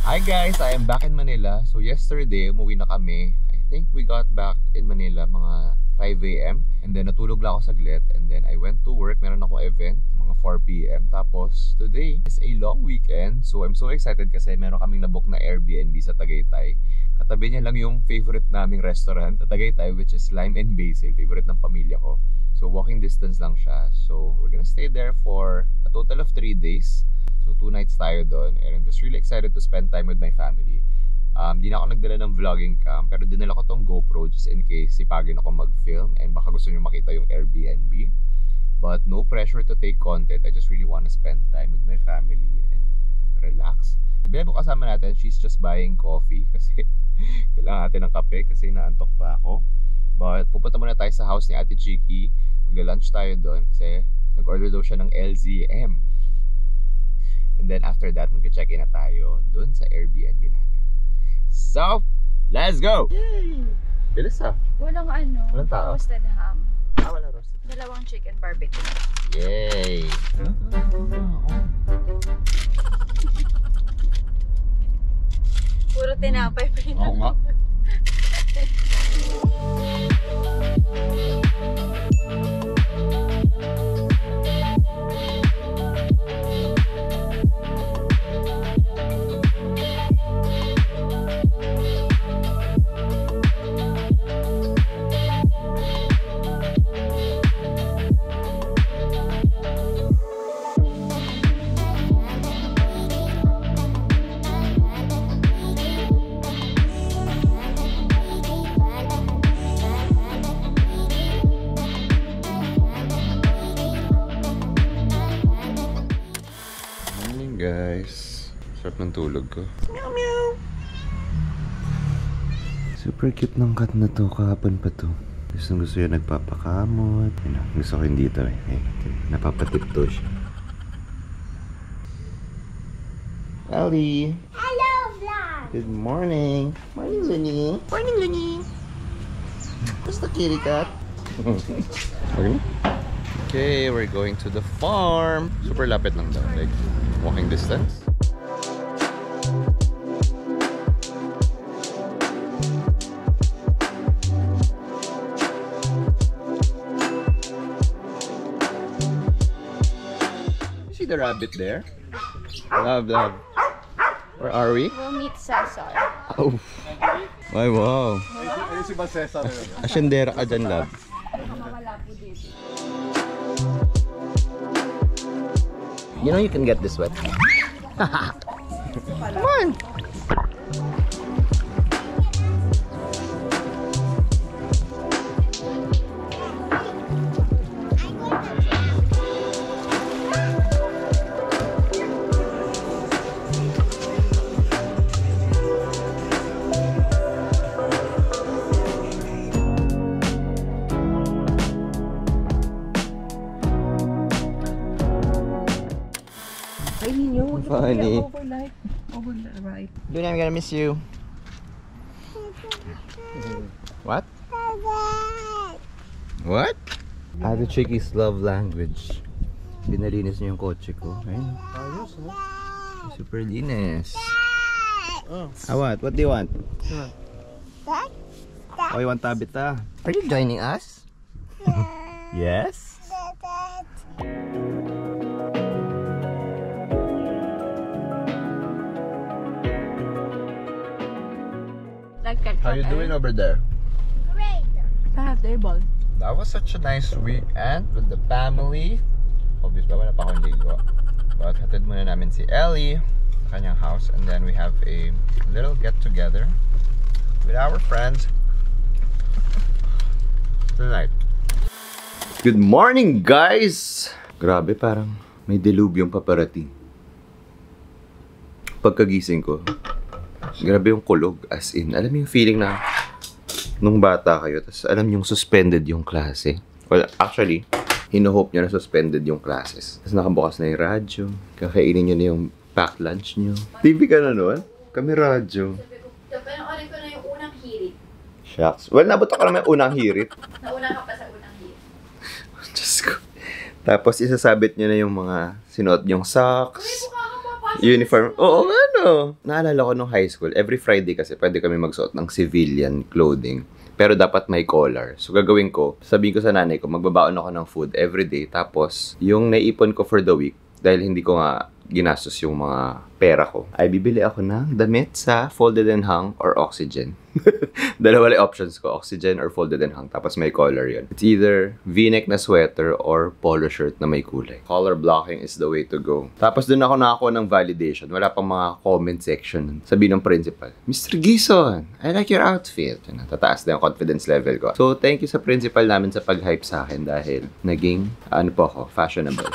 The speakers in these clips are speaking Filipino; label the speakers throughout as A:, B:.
A: Hi guys, I am back in Manila. So yesterday, umuwi na kami. I think we got back in Manila mga 5 AM. And then natulog lang ako saglit. And then I went to work. Meron akong event mga 4 PM. Tapos today is a long weekend. So I'm so excited kasi meron kaming nabook na Airbnb sa Tagaytay. Katabi niya lang yung favorite naming restaurant sa Tagaytay, which is Lime and Basil. Favorite ng pamilya ko. So walking distance lang siya. So we're gonna stay there for a total of 3 days. So 2 nights tayo doon, and I'm just really excited to spend time with my family. Di na ako nagdala ng vlogging cam, pero dinala ko tong GoPro just in case sipagin ako mag-film and baka gusto nyo makita yung Airbnb. But no pressure to take content. I just really want to spend time with my family and relax. Si Bebo kasama natin, she's just buying coffee kasi kailangan natin ng kape kasi naantok pa ako. But pupunta muna tayo sa house ni Ate Chiki. Magla-lunch tayo doon kasi nag-order daw siya ng LZM. And then after that, mag-check-in na tayo dun sa Airbnb natin. So, let's go! Yay! Bilis ah.
B: Walang
A: tao.
B: roasted ham.
A: Wala roasted.
B: 2 chicken barbecue.
A: Yay!
B: Puro tinapay pa yun.
A: Oo nga. Guys, sarap ng tulog ko. Meow meow. Super cute ng cat na to. Kahapon pa to. Gusto yun nagpapakamot. Gusto ko hindi to eh. Napapatipto siya. Ali.
C: Hello, vlog.
A: Good morning. Morning, Luni. Morning, Luni. Where's the kitty cat? Okay, we're going to the farm. Super lapit lang daw. Like, walking distance. You see the rabbit there? Love. Where are we?
B: We'll meet Cesar.
A: Oh. Ay, wow.
D: Si ba Cesar?
A: Asyendera ka dyan, love.
B: Mawala po dito.
A: You know you can get this wet. Come on. Funny.
B: Over right.
A: Luna, I'm gonna miss you. What? What? Ate Chiki's love language. Pinalinis niya yung kotse ko. Ayun.
D: Ayos, no?
A: Super linis.
D: Oh.
A: What? What do you want? Oh, you want Tabitha? Are you joining us? Yes? How you doing over there?
C: Great.
B: Table.
A: That was such a nice weekend with the family. Obviously, wala pa akong ligo. But hatid muna namin si Ellie sa kanyang house. And then we have a little get-together with our friends tonight. Good morning, guys! Grabe, parang may dilubyong paparating. Pagkagising ko, grabe yung kulog. As in, alam mo yung feeling na nung bata kayo, tapos alam yung suspended yung klase. Well, actually, hino-hope nyo na suspended yung classes. Tapos nakabukas na yung radyo. Kakainin nyo na yung packed lunch nyo. TV ka na noon? Kami radyo.
B: Panoorin ko na yung unang hirit.
A: Shucks. Well, nabot ako naman yung unang hirit.
B: Nauna ka pa sa unang hirit.
A: Diyos ko. Tapos isasabit nyo na yung mga sinuot yung socks, uniform. Oo nga no. ano, naalala ko nung high school, every Friday kasi pwede kami magsuot ng civilian clothing. Pero dapat may collar. So, gagawin ko, sabihin ko sa nanay ko, magbabaon ako ng food every day. Tapos, yung naipon ko for the week, dahil hindi ko nga ginastos yung mga pera ko, ay bibili ako ng damit sa folded and hung or oxygen. Dalawa lang options ko, oxygen or folded and hung. Tapos may collar yun. It's either v-neck na sweater or polo shirt na may kulay. Color blocking is the way to go. Tapos dun ako nakakuha ng validation. Wala pang mga comment section. Sabi ng principal, Mr. Gison, I like your outfit. Tataas na yung confidence level ko. So, thank you sa principal namin sa pag-hype sa akin dahil naging, fashionable.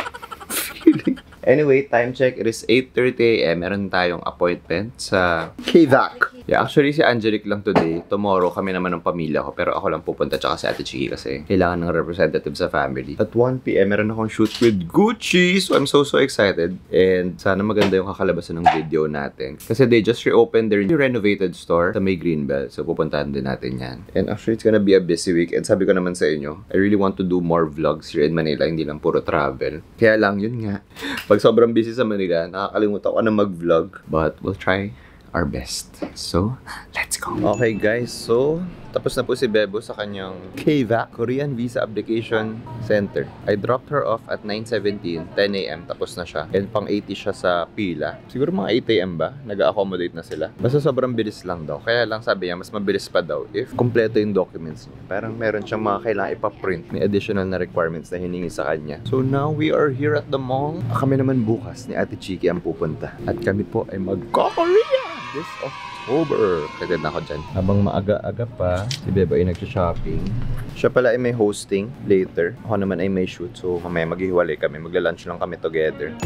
A: Anyway, time check. It is 8:30 AM. Meron tayong appointment sa KVAC. Yeah, actually si Angelic lang today. Tomorrow kami naman ng pamilya ko. Pero ako lang pupunta tsaka si Ate Chiki kasi kailangan ng representative sa family. At 1 PM, meron akong shoot with Gucci. So I'm so excited. And sana maganda yung kakalabasan ng video natin. Kasi they just reopened their new renovated store sa may Greenbelt. So pupuntahan din natin yan. And actually it's gonna be a busy week. And sabi ko naman sa inyo, I really want to do more vlogs here in Manila. Hindi lang puro travel. Kaya lang, yun nga. Pag sobrang busy sa Manila, nakakalimutan ko na mag-vlog. But we'll try our best. So, let's go. Okay guys, so tapos na po si Bebo sa kanyang KVAC, Korean Visa Application Center. I dropped her off at 9:17, 10 AM, tapos na siya. And pang 80 siya sa pila. Siguro mga 8 AM ba? Nag-accommodate na sila. Basta sobrang bilis lang daw. Kaya lang sabi niya, mas mabilis pa daw if kompleto yung documents niya. Parang meron siyang mga kailangan ipaprint. May additional na requirements na hiningi sa kanya. So now, we are here at the mall. Kami naman bukas ni Ate Chiki ang pupunta. At kami po ay mag-Korea this October. Excited na ako dyan. Habang maaga-aga pa, si Bebo ay nag-shopping. Siya pala ay may hosting later. Ako naman ay may shoot. So mamaya maghihiwalay kami. Magla-lunch lang kami together.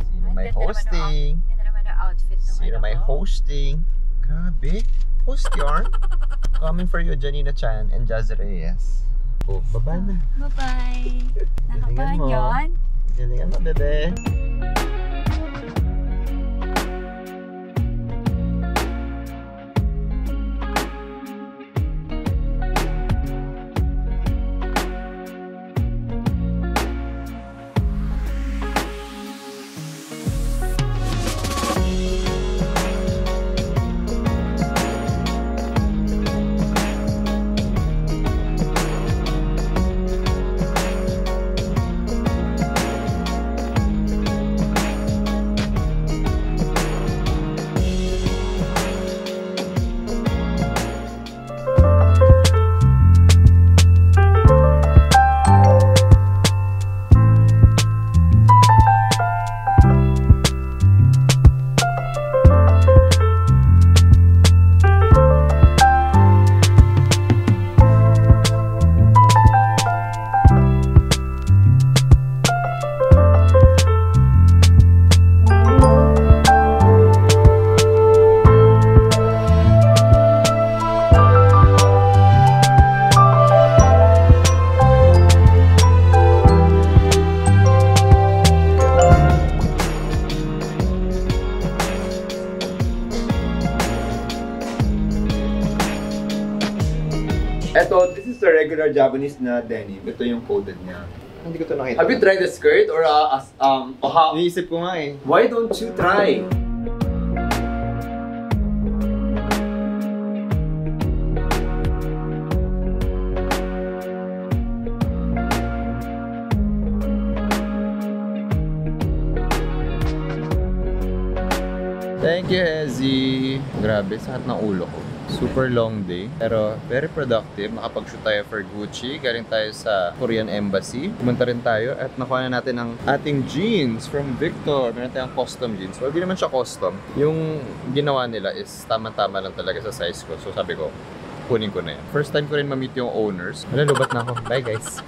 A: Sino may hosting?
B: Ganda naman ang outfit ng
A: Sino may hosting? Grabe. Host yarn. Coming for you, Janina Chan and Jazz Reyes. Oh, baba na.
B: Bye-bye.
A: Galingan
B: Nakapahan
A: mo.
B: yun?
A: Galingan mo, bebe. Eto, this is the regular Japanese na denim. Ito yung coded niya. Hindi ko ito nakita.
E: Have you tried the skirt or how?
A: Iniisip ko nga eh.
E: Why don't you try?
A: Thank you, Hezzy. Grabe, sakit ng ulo ko. Super long day, pero very productive. Nakapag-shoot tayo for Gucci. Galing tayo sa Korean Embassy. Pumunta rin tayo at nakuha na natin ang ating jeans from Victor. Meron tayong custom jeans. Well, di naman siya custom. Yung ginawa nila is tama-tama lang talaga sa size ko. So sabi ko, kunin ko na yan. First time ko rin ma-meet yung owners. Wala, lubat na ako. Bye, guys.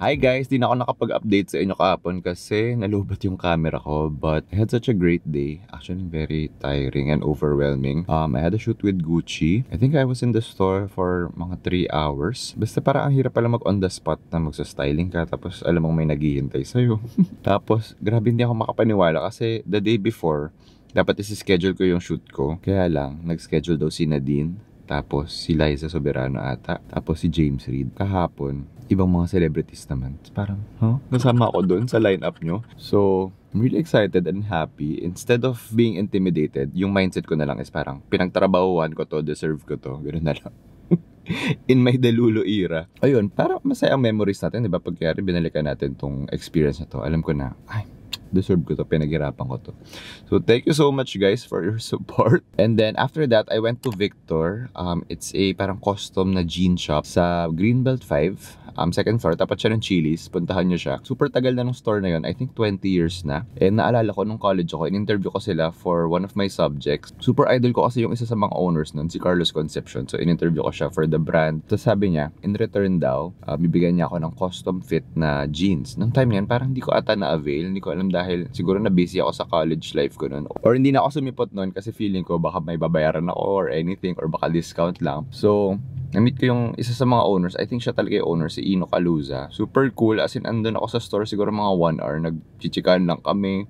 A: Hi guys, di na ako nakapag-update sa inyo kahapon kasi nalubat yung camera ko. But I had such a great day. Actually, very tiring and overwhelming. I had a shoot with Gucci. I think I was in the store for mga 3 hours. Basta parang ang hirap pala mag on the spot na magsa-styling ka. Tapos alam mong may naghihintay sa'yo. Tapos grabe hindi ako makapaniwala kasi the day before, dapat isi-schedule ko yung shoot ko. Kaya lang, nag-schedule daw si Nadine. Tapos si Liza Soberano ata. Tapos si James Reid. Kahapon, ibang mga celebrities naman. Parang, nasama ako doon sa lineup nyo. So, I'm really excited and happy. Instead of being intimidated, yung mindset ko na lang is parang, pinagtrabahuan ko to, deserve ko to. Ganoon na lang. In my Delulu era. Ayun, parang masayang memories natin, di ba? Pagkari, binalikan natin tong experience na to. Alam ko na, ay, deserve ko to, pinaghirapan ko to. So thank you so much guys for your support. And then after that, I went to Victor. It's a parang custom na jean shop sa Greenbelt 5. Second floor, tapat siya ng Chili's. Puntahan nyo siya. Super tagal na nung store na yun. I think 20 years na. And naalala ko nung college ako, in-interview ko sila for one of my subjects. Super idol ko kasi yung isa sa mga owners nun, si Carlos Concepcion. So in-interview ko siya for the brand. Tapos sabi niya, in return daw, bibigyan niya ako ng custom fit na jeans. Nung time na yun, parang hindi ko ata na-avail. Hindi ko alam dahil siguro na busy ako sa college life ko nun. Or hindi na ako sumipot nun kasi feeling ko baka may babayaran ako or anything or baka discount lang. So, na-meet ko yung isa sa mga owners. I think siya talaga yung owner, si Ino Caluza. Super cool. As in, andun ako sa store siguro mga 1 hour. Nagchichikan lang kami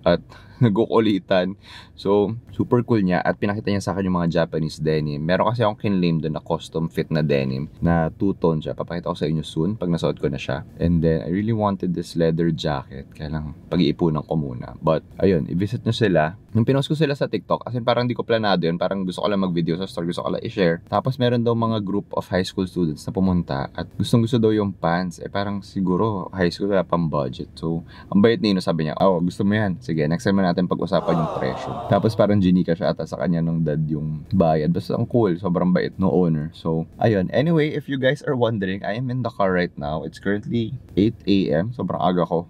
A: at nagkukulitan. So, super cool niya. At pinakita niya sa akin yung mga Japanese denim. Meron kasi akong kinlaim doon na custom fit na denim na two-tone siya. Papakita ko sa inyo soon pag nasuot ko na siya. And then, I really wanted this leather jacket. Kaya lang, pag-iipunan ko muna. But, ayun, i-visit nyo sila. Nung pinost ko sila sa TikTok, kasi parang di ko planado yun. Parang gusto ko lang mag-video sa store. Gusto ko lang i-share. Tapos, meron daw mga group of high school students na pumunta. At gustong-gusto daw yung pants. Eh, parang siguro, high school wala pang budget. So, ang bayit nino, sabi niya, oh, gusto mo yan. Sige, next time natin pag-usapan yung presyo. Tapos parang ginika siya ata sa kanya nung dad yung bayad. Basta ang cool, sobrang bait no owner. So, ayun. Anyway, if you guys are wondering, I am in the car right now. It's currently 8 AM. Sobrang aga ko.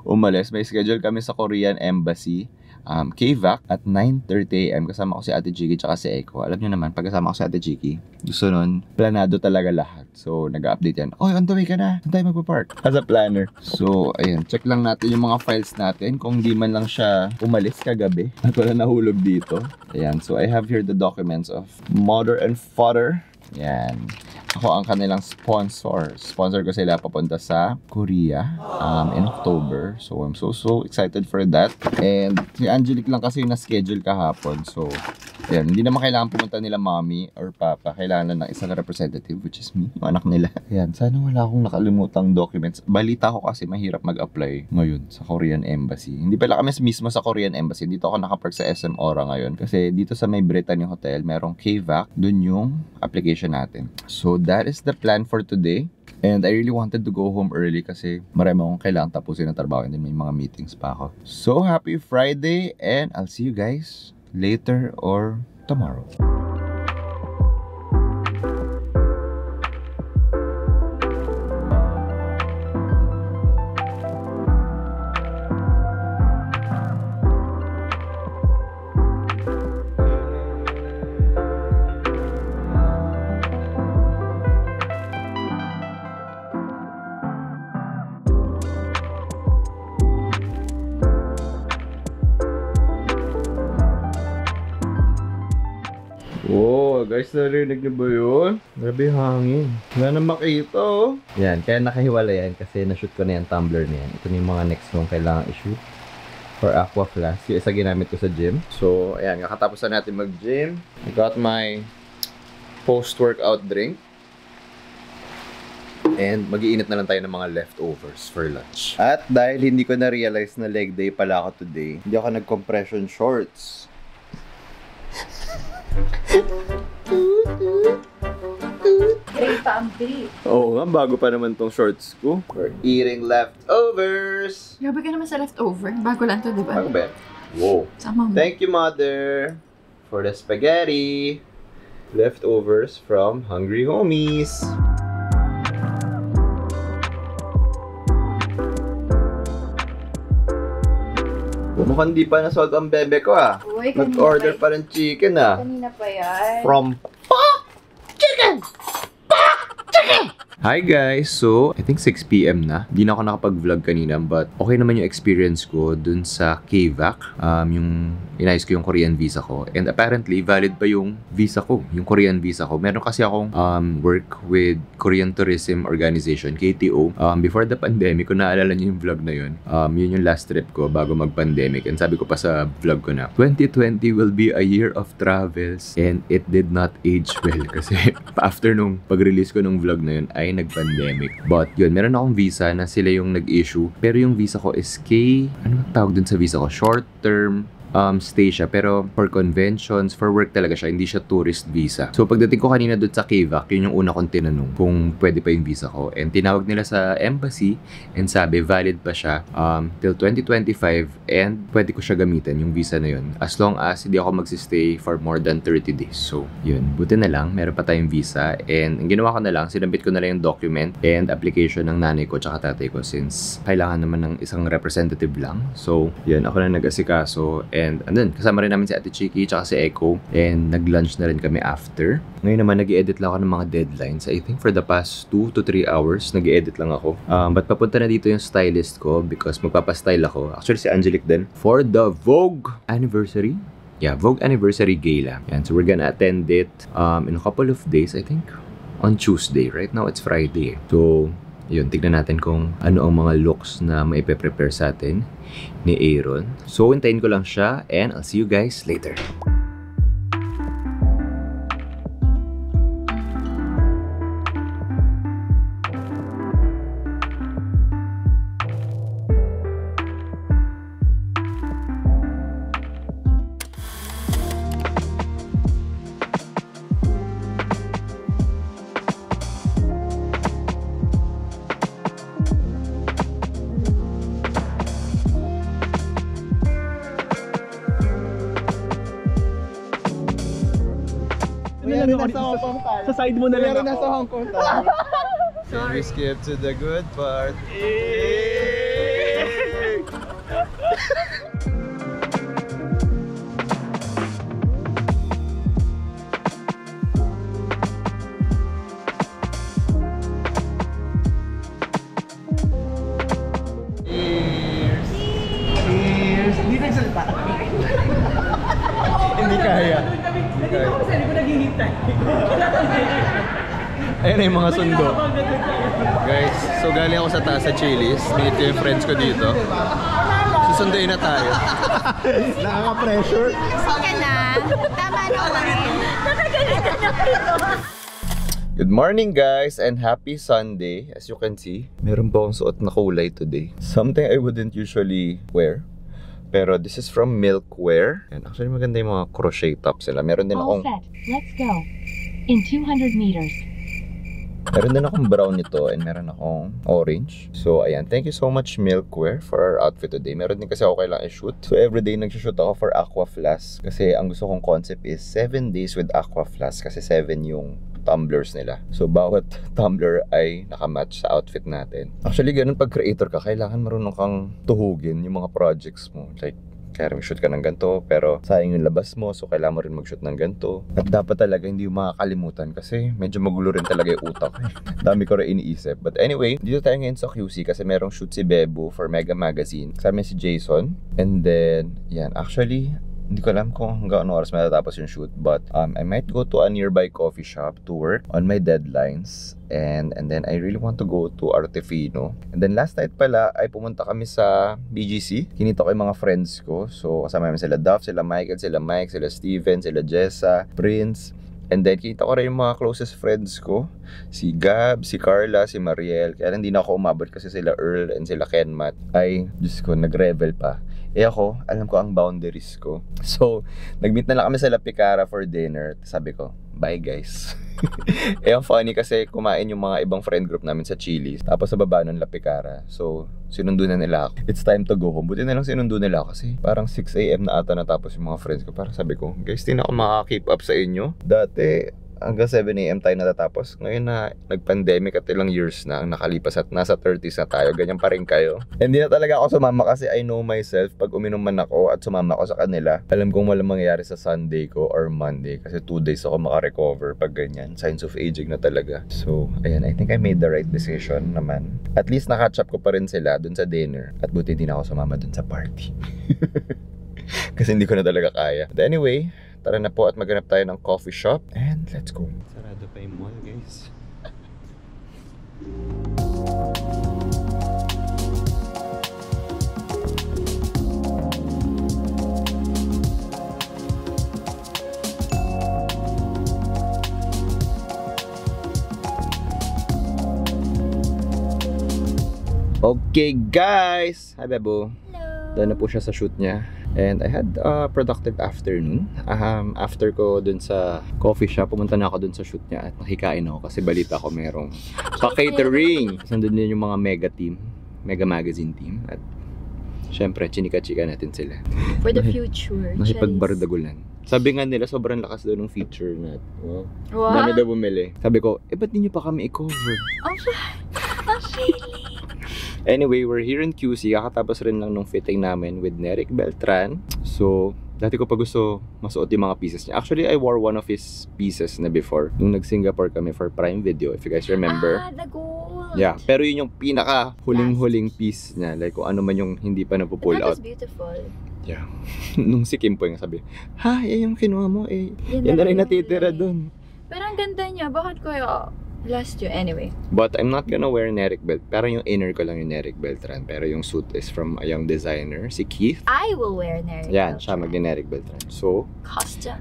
A: Umalis. May schedule kami sa Korean Embassy. KVAC at 9:30 AM. Kasama ko si Ate Chiki tsaka si Echo. Alam nyo naman, pagkasama ko si Ate Chiki, gusto nun, planado talaga lahat. So, nag-update yan. Oh, on the way ka na. Saan tayo magpapark? As a planner. So, ayun. Check lang natin yung mga files natin. Kung di man lang siya umalis kagabi at wala nahulog dito. Ayan. So, I have here the documents of mother and father. Yan. Ako ang kanilang sponsor. Sponsor ko sila papunta sa Korea in October. So, I'm so excited for that. And si Angelique lang kasi yung na-schedule kahapon. So, yan. Hindi naman kailangan pumunta nila mommy or papa. Kailangan lang ng isang representative, which is me, yung anak nila. Yan. Sana wala akong nakalimutang documents. Balita ko kasi mahirap mag-apply ngayon sa Korean Embassy. Hindi pala kami mismo sa Korean Embassy. Dito ako nakapark sa SM Aura ngayon. Kasi dito sa may Brittany Hotel, merong KVAC. Dun yung application natin. So, that is the plan for today. And I really wanted to go home early kasi marami akong kailangan tapusin ng trabaho and then may mga meetings pa ako. So, happy Friday and I'll see you guys later or tomorrow. Oh, guys, narinig niyo ba yun? Grabe hangin. Wala na makita, oh. Yan, kaya nakahiwala yan kasi na-shoot ko na yung tumbler na yan. Ito na yung mga next kong kailangan i-shoot for Aqua Flask. Yung isa ginamit ko sa gym. So, ayan, kakatapos na natin mag-gym. I got my post-workout drink. And mag-iinit na lang tayo ng mga leftovers for lunch. At dahil hindi ko na-realize na leg day pala ako today, hindi ako nag-compression shorts.
B: Great pa ang beef.
A: Oo nga, bago pa naman tong shorts ko. We're eating leftovers.
B: Grabe ka naman sa leftover. Bago lang to, di ba?
A: Bago ba? Wow.
B: Sama mo.
A: Thank you, Mother, for the spaghetti. Leftovers from Hungry Homies. Mukhang di pa nasold ang bebe ko ah.
B: Uy, kanina
A: Nag-order
B: pa-
A: pa ng chicken ah.
B: Kanina pa yan.
A: From Pak Chicken! Pak Chicken! Hi guys! So, I think 6 PM na. Hindi na ako nakapag-vlog kanina but okay naman yung experience ko dun sa KVAC. Yung inayos ko yung Korean visa ko. And apparently, valid pa yung visa ko, yung Korean visa ko. Meron kasi akong work with Korean Tourism Organization, KTO. Before the pandemic, kung naalala niyo yung vlog na yun, yun yung last trip ko bago mag-pandemic. And sabi ko pa sa vlog ko na, 2020 will be a year of travels and it did not age well kasi after nung pag-release ko nung vlog na yun ay nag-pandemic. But yun, meron akong visa na sila yung nag-issue. Pero yung visa ko is ano tawag dun sa visa ko? Short-term stay siya, pero for conventions, for work talaga siya, hindi siya tourist visa. So pagdating ko kanina doon sa KVAC, yun yung una kong tinanong kung pwede pa yung visa ko. And tinawag nila sa embassy and sabi valid pa siya till 2025 and pwede ko siya gamitin yung visa na yun as long as hindi ako magsistay for more than 30 days. So yun, buti na lang, meron pa tayong visa and ang ginawa ko na lang, sinabit ko na lang yung document and application ng nanay ko tsaka tatay ko since kailangan naman ng isang representative lang. So yun, ako na nag-asikaso and andun, kasama rin namin si Ate Chiki tsaka si Echo and nag-lunch na rin kami after. Ngayon naman, nag-i-edit lang ako ng mga deadlines. I think for the past 2 to 3 hours, nag-i-edit lang ako. But papunta na dito yung stylist ko because magpapastyle ako. Actually, si Angelique din. For the Vogue anniversary. Yeah, Vogue anniversary gala. Yan, so we're gonna attend it in a couple of days, I think. On Tuesday. Right now, it's Friday. So, yun, tignan natin kung ano ang mga looks na maipe-prepare sa atin ni Aaron. So, hintayin ko lang siya and I'll see you guys later.
F: Sa side mo na lang ako.
D: Nasa Hong Kong tayo.
A: So we skip to the good part.
F: Cheers! Hindi nagsalita.
A: Hindi kaya.
F: Kasi hindi ko naghihintay.
A: Ayun na yung mga sundo. Guys, so galing ako sa taas sa Chili's. Meet ko yung friends ko dito. Susunduin na tayo.
D: Nakaka-pressure.
C: Okay na. Tama na ulit.
A: Good morning guys and happy Sunday. As you can see, meron po akong suot na kulay today. Something I wouldn't usually wear. Pero this is from Milkwear. And actually maganda yung mga crochet tops sila. Meron din
G: All
A: akong
G: set. Let's go. In 200 meters.
A: meron din akong brown nito and meron akong orange. So ayan, thank you so much Milkwear for our outfit today. Meron din kasi ako kailangan i-shoot. So everyday nag-shoot ako for Aqua Flask. Kasi ang gusto kong concept is 7 days with Aqua Flask. Kasi 7 yung tumblers nila. So bawat tumbler ay nakamatch sa outfit natin. Actually ganun pag creator ka, kailangan marunong kang tuhugin yung mga projects mo. Like kaya mag-shoot ka ng ganito, pero sayang yung labas mo, so kailangan mo rin mag-shoot ng ganito. At dapat talaga hindi mo makakalimutan kasi medyo magulo rin talaga yung utak. Dami ko rin iniisip. But anyway, dito tayo ngayon sa QC kasi merong shoot si Bebo for Mega Magazine. Kasama si Jason. And then, yan, actually, hindi ko alam kung hanggang ano oras matatapos yung shoot, but I might go to a nearby coffee shop to work on my deadlines and then I really want to go to Artefino. And then last night pala ay pumunta kami sa BGC. Kinita ko yung mga friends ko. So kasama namin sila Duff, sila Michael, sila Mike, sila Steven, sila Jessa, Prince. And then kita ko rin yung mga closest friends ko, si Gab, si Carla, si Mariel. Kaya hindi na ako umabot kasi sila Earl and sila Kenmat ay, Diyos ko, nag-revel pa. Eh ako, alam ko ang boundaries ko. So, nag-meet na lang kami sa La Picara for dinner. Sabi ko, bye guys. Eh ang funny kasi kumain yung mga ibang friend group namin sa Chili's. Tapos sa baba ng La Picara. So, sinundo na nila ako. It's time to go home. Buti na lang sinundo nila ako kasi parang 6 AM na ata natapos yung mga friends ko. Parang sabi ko, guys, di na ako makaka-keep up sa inyo. Dati, hanggang 7 a.m. tayo natatapos. Ngayon na nag-pandemic at ilang years na ang nakalipas at nasa 30s na tayo, ganyan pa rin kayo. Hindi na talaga ako sumama kasi I know myself, pag uminom man ako at sumama ako sa kanila, alam kong walang mangyayari sa Sunday ko or Monday kasi 2 days ako makarecover pag ganyan. Signs of aging na talaga. So, ayan, I think I made the right decision naman. At least na-catch up ko pa rin sila dun sa dinner at buti din ako sumama dun sa party. Kasi hindi ko na talaga kaya. But anyway, tara na po at maghanap tayo ng coffee shop and let's go. Sarado pa yung mall, guys. Okay guys! Hi Bebo! Doon na po siya sa shoot niya. And I had a productive afternoon. After ko dun sa coffee shop, pumunta na ako dun sa shoot niya at nakikain ako kasi balita ko merong catering. Nandun din yung mga mega team, mega magazine team. At syempre, chinika-chika natin sila.
B: For the future.
A: Nakipagbardagulan. Sabi nga nila, sobrang lakas daw ng feature na. Wow.
B: Wow.
A: Dami daw bumili. Sabi ko, ba't di nyo pa kami i-cover? Anyway, we're here in QC. Kakatapos rin lang nung fitting namin with Neric Beltran. So, dati ko pa gusto masuot yung mga pieces niya. Actually, I wore one of his pieces na before. Nung nag-Singapore kami for Prime Video, if you guys remember.
B: The gold.
A: Yeah, pero yun yung pinaka huling-huling piece niya. Like kung ano man yung hindi pa napupull
B: That
A: out.
B: was beautiful.
A: Yeah. Nung si Kim po yung sabi, ha, yan yung kinuha mo eh. Yan na rin natitira dun.
B: Pero ang ganda niya. Bakit kaya last year? Anyway.
A: But I'm not gonna wear Neric Belt. Pero yung inner ko lang yung Neric Beltran. Pero yung suit is from a young designer, si Keith.
B: I will wear Neric.
A: Yan, siya mag-Neric Beltran. So,
B: Custom.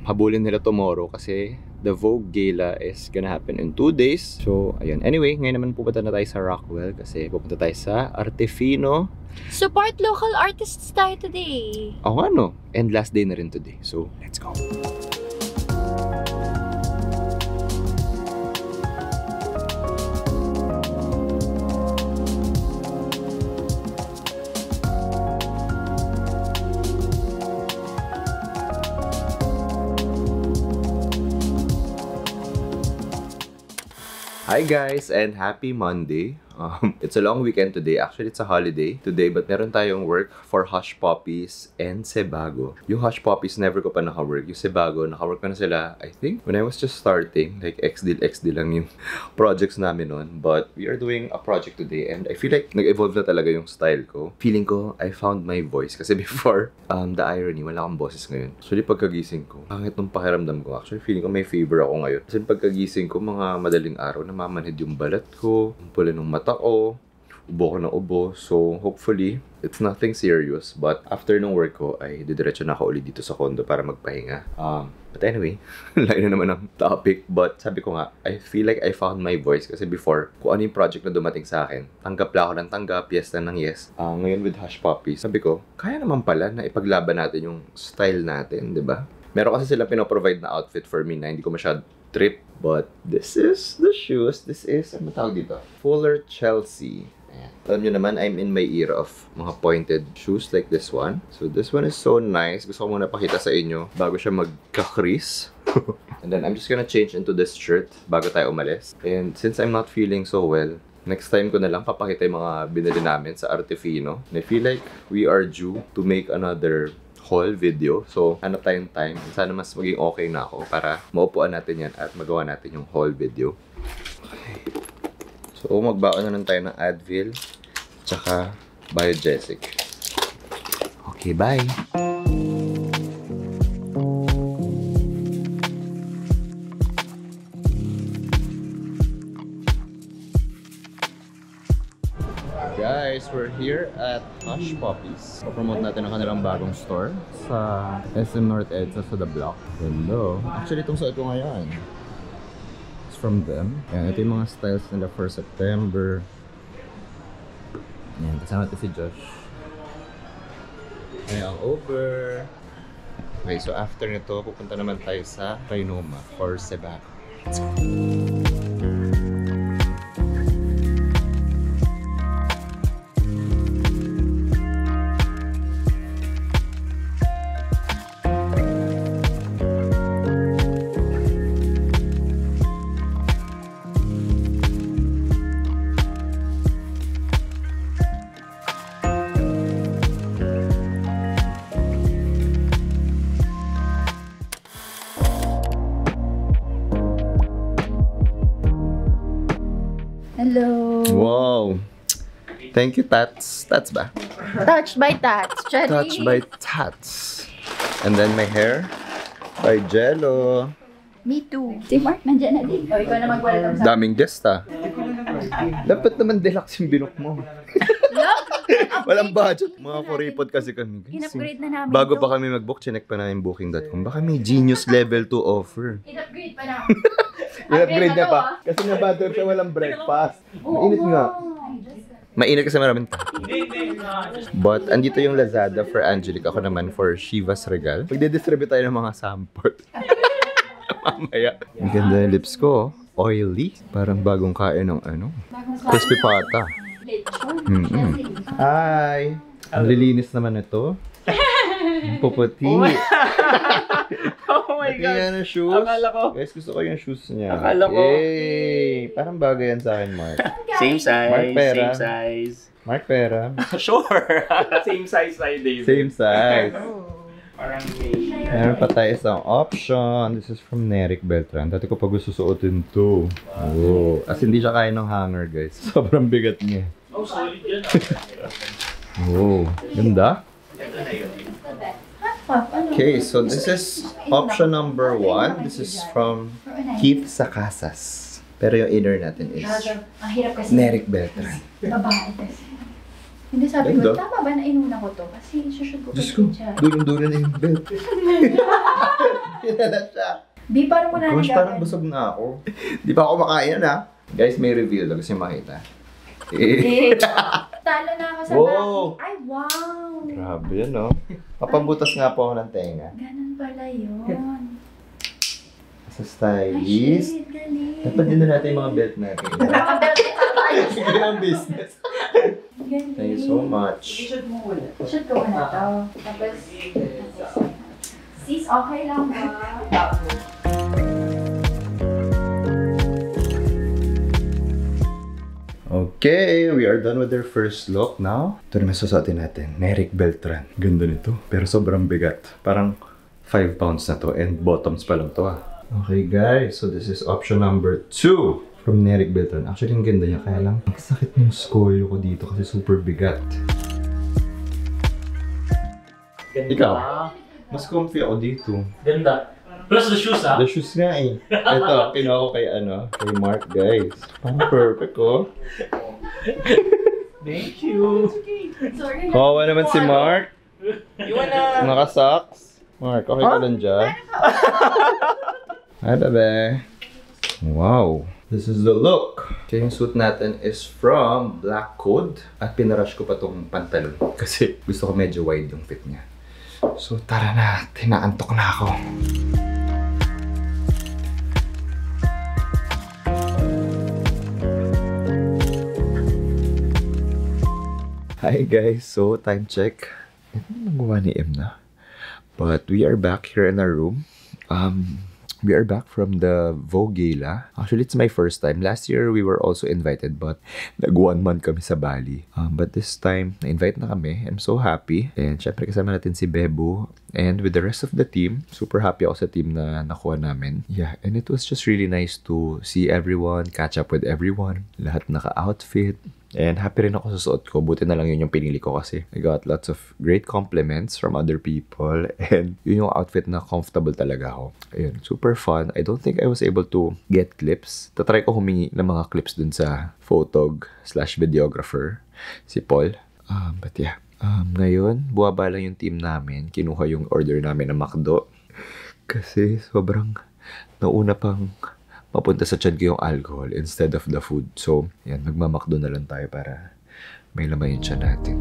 A: habulin nila tomorrow kasi the Vogue Gala is gonna happen in 2 days. So, ayun. Anyway, ngayon naman pupunta na tayo sa Rockwell kasi pupunta tayo sa Artefino.
B: Support local artists tayo today.
A: Ako ano? And last day na rin today. So, let's go. Hi guys and happy Monday. It's a long weekend today. Actually, it's a holiday today but meron tayong work for Hush Puppies and Sebago. Yung Hush Puppies, never ko pa naka-work. Yung Sebago, naka-work ko na sila, I think, when I was just starting. Like, XD lang yung projects namin nun. But we are doing a project today and I feel like nag-evolve na talaga yung style ko. Feeling ko, I found my voice. Kasi before, the irony, wala akong boses ngayon. Actually, pagkagising ko, pangit nung pakiramdam ko. Actually, feeling ko may fever ako ngayon. Kasi pagkagising ko, mga madaling araw, namamanhid yung balat ko, pula ng mata ko, ubo ko ng ubo. So, hopefully, it's nothing serious. But after nung work ko, ay didiretso na ako ulit dito sa condo para magpahinga. But anyway, layo na naman ang topic. But sabi ko nga, I feel like I found my voice. Kasi before, kung ano yung project na dumating sa akin, tanggap lang ako ng tanggap, yes na ng yes. Ngayon with Hush Puppies, sabi ko, kaya naman pala na ipaglaban natin yung style natin, di ba? Meron kasi sila pinoprovide na outfit for me na hindi ko masyad trip. But this is the shoes. This is, ano tawag dito? Fuller Chelsea. Ayan. Alam nyo naman, I'm in my era of mga pointed shoes like this one. So this one is so nice. Gusto ko muna pakita sa inyo bago siya magka-crease. And then I'm just gonna change into this shirt bago tayo umalis. And since I'm not feeling so well, next time ko na lang papakita yung mga binili namin sa Artefino. And I feel like we are due to make another haul video. So, hanap tayong time. Sana mas maging okay na ako para maupuan natin yan at magawa natin yung haul video. Okay. So, magbaon na lang tayo ng Advil tsaka Biogesic. Okay, bye! Guys, we're here at Hush Puppies. Promote natin ang kanilang bagong store sa SM North EDSA sa The Block. Hello. Actually, itong suot ko ngayon. It's from them. Ayan, ito yung mga styles nila for September. Ayan, kasama natin si Josh. Ayan, ang over. Okay, so after nito, pupunta naman tayo sa Trinoma or Sebago. Let's go.
B: Hello.
A: Wow. Thank you, Tats. Tats ba?
B: Touched by Tats.
A: Touched by Tats. And then my hair by Jello.
B: Me too. Si Mark nandiyan na din. O, ikaw na mag-welcome sa...
A: Daming guest ah. Dapat naman deluxe yung binok mo. Walang budget. Mga kuripot kasi kami.
B: In-upgrade na namin
A: Bago
B: ito.
A: pa kami mag-book, chinek pa namin booking.com. Baka may genius level 2 offer.
B: In-upgrade pa namin.
D: I-upgrade
B: na
D: na pa.
B: to,
D: Kasi na-bad siya walang breakfast.
A: Mainit nga. Mainit kasi maraming tao. But andito yung Lazada for Angelic. Ako naman for Shiva's Regal. Magde-distribute tayo ng mga sample. Mamaya. Ang ganda yung lips ko. Oily. Parang bagong kain ng ano. Crispy pata. Hi! Ang lilinis naman ito. Ang puputi.
F: Oh my God.
A: Yan ang shoes.
F: Akala ko.
A: Guys, gusto ko yung shoes niya.
F: Akala ko.
A: Yay! Parang bagay yan sa akin, Mark.
F: Same size.
A: Mark Pera.
F: Same size.
A: Mark Pera.
F: Sure. Same size tayo, David.
A: Same size.
F: Parang may...
A: Meron pa tayo isang option. This is from Neric Beltran. Dati ko pa gusto suotin to. Oh. As hindi siya kaya ng hanger, guys. Sobrang bigat niya.
F: Oh, solid yan.
A: Oh. Ganda. Okay, so this is option number 1. This is from Keith Sacasas. Pero yung inner natin is
B: Ang hirap kasi.
A: Neric Beltran.
B: Babae kasi. Hindi sabi ko,
A: Ganda.
B: tama ba na inuna ko to? Kasi isushoot ko
A: Diyos ko,
B: siya.
A: dulong-dulo na yung belt. Hinala siya.
B: Di, parang muna
A: Gosh, parang
B: nagagawin.
A: busog na ako. Di pa ako makain ha. Guys, may reveal. Gusto niyo makita.
B: Eh, talo na ako sa
A: Wow.
B: back. Ay, wow!
A: Grabe yan, no? Papabutas nga po ako ng tenga.
B: Ganun pala yun.
A: Sa
B: Ay,
A: stylist.
B: shit, galing.
A: Dapat din na natin yung mga belt natin. Sige ng business.
B: Galing.
A: Thank you so much.
B: Shoot ko na to. Tapos, sis, okay lang ba?
A: Okay, we are done with their first look now. Ito naman susuotin natin. Neric Beltran. Ganda nito. Pero sobrang bigat. Parang 5 pounds na to. And bottoms pa lang to ah. Okay guys, so this is option number 2 from Neric Beltran. Actually, ang ganda niya. Kaya lang, ang sakit ng scolio ko dito kasi super bigat.
F: Ganda.
A: Ikaw? Mas comfy ako dito.
F: Ganda. Plus the shoes, ah.
A: The shoes nga eh. Ito, kinuha ko kay kay Mark guys. Parang perfect oh.
F: Thank you.
B: Sorry.
A: Kawawa naman si Mark.
F: Iwan na.
A: Naka-socks. Mark, okay ka lang dyan? Hi, bebe. Wow. This is the look. Okay, yung suit natin is from Black Code. At pinarush ko pa tong pantalon. Kasi gusto ko medyo wide yung fit niya. So, tara na. Tinaantok na ako. Hi guys, so time check. Nagawa ni M na. But we are back here in our room. We are back from the Vogue Gala. Actually, it's my first time. Last year, we were also invited, but nag-1 month kami sa Bali. But this time, na-invite na kami. I'm so happy. And syempre, kasama natin si Bebo. And with the rest of the team, super happy ako sa team na nakuha namin. Yeah, and it was just really nice to see everyone, catch up with everyone. Lahat naka-outfit. And happy rin ako sa suot ko. Buti na lang yun yung pinili ko kasi I got lots of great compliments from other people. And yun yung outfit na comfortable talaga ako. Ayun, super fun. I don't think I was able to get clips. Tatry ko humingi ng mga clips dun sa photog/videographer, si Paul. But yeah. Ngayon, buwaba lang yung team namin. Kinuha yung order namin ng McDo. Kasi sobrang nauna pang mapunta sa tiyan ko yung alcohol instead of the food. So, yan, magmamakdo na lang tayo para may laman yung tiyan natin.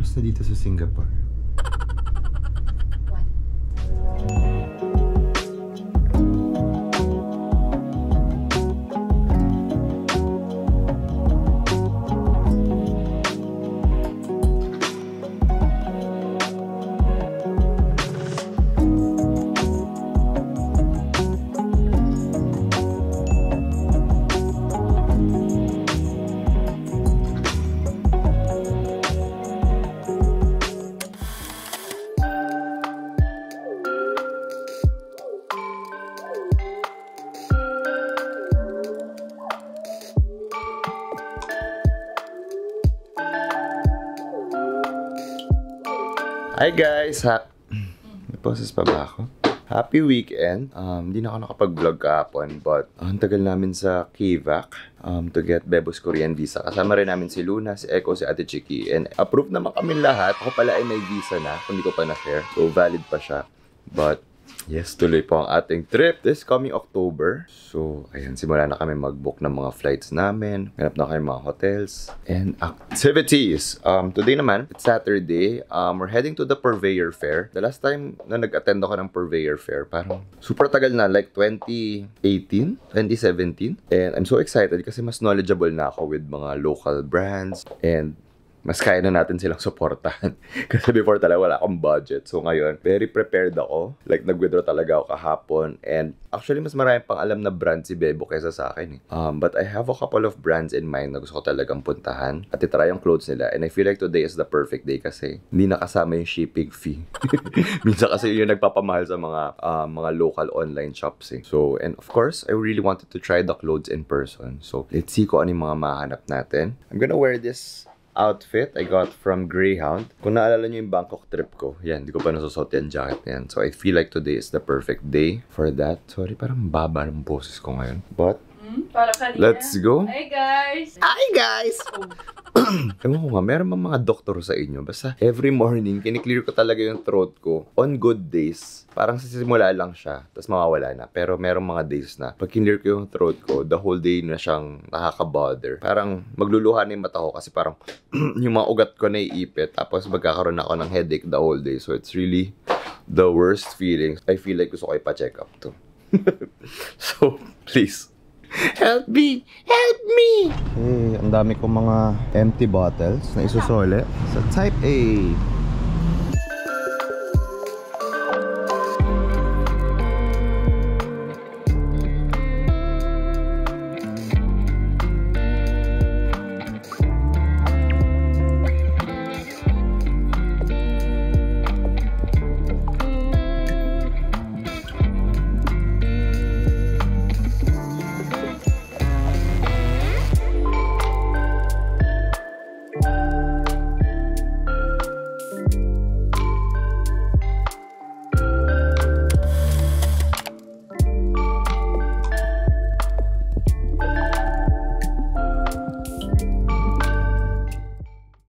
A: oras na dito sa Singapore? Hi guys! May poses pa ba ako? Happy weekend! Hindi na ako nakapag-vlog kahapon but ang tagal namin sa KVAC to get Bebo's Korean visa. Kasama rin namin si Luna, si Echo, si Ate Chiki and approved naman kami lahat. Ako pala ay may visa na, hindi ko pa na-share. So valid pa siya. But yes, tuloy po ang ating trip this coming October. So, ayan, simula na kami mag-book ng mga flights namin. Hanap na kami mga hotels and activities. Today naman, it's Saturday. We're heading to the Purveyor Fair. The last time na nag-attend ako ng Purveyor Fair, parang super tagal na, like 2018, 2017. And I'm so excited kasi mas knowledgeable na ako with mga local brands and mas kaya na natin silang supportahan. Kasi before talaga wala akong budget. So ngayon, very prepared ako. Like, nag-withdraw talaga ako kahapon. And actually, mas marami pang alam na brand si Bebo kaysa sa akin. But I have a couple of brands in mind na gusto ko talagang puntahan. At itry yung clothes nila. And I feel like today is the perfect day kasi hindi nakasama yung shipping fee. Minsan kasi yun yung nagpapamahal sa mga local online shops eh. So, and of course, I really wanted to try the clothes in person. So, let's see kung ano yung mga mahanap natin. I'm gonna wear this outfit I got from Greyhound. Kung naalala nyo yung Bangkok trip ko, yan, hindi ko pa nasusot yung jacket yan. So I feel like today is the perfect day for that. Sorry, parang baba ng boses ko ngayon. But,
B: Para kanina.
A: let's go.
B: Hi guys!
A: Hi guys! Ewan ko nga, meron bang mga doktor sa inyo? Basta every morning, kiniklear ko talaga yung throat ko. On good days, parang sisimula lang siya, tapos mawawala na. Pero merong mga days na, pag kinlear ko yung throat ko, the whole day na siyang nakaka-bother. Parang magluluha na yung mata ko kasi parang yung mga ugat ko naiipit. Tapos magkakaroon ako ng headache the whole day. So it's really the worst feeling. I feel like gusto ko ipa-check up to. So, please. Help me! Help me! Hey, ang dami kong mga empty bottles na isusole sa Type A.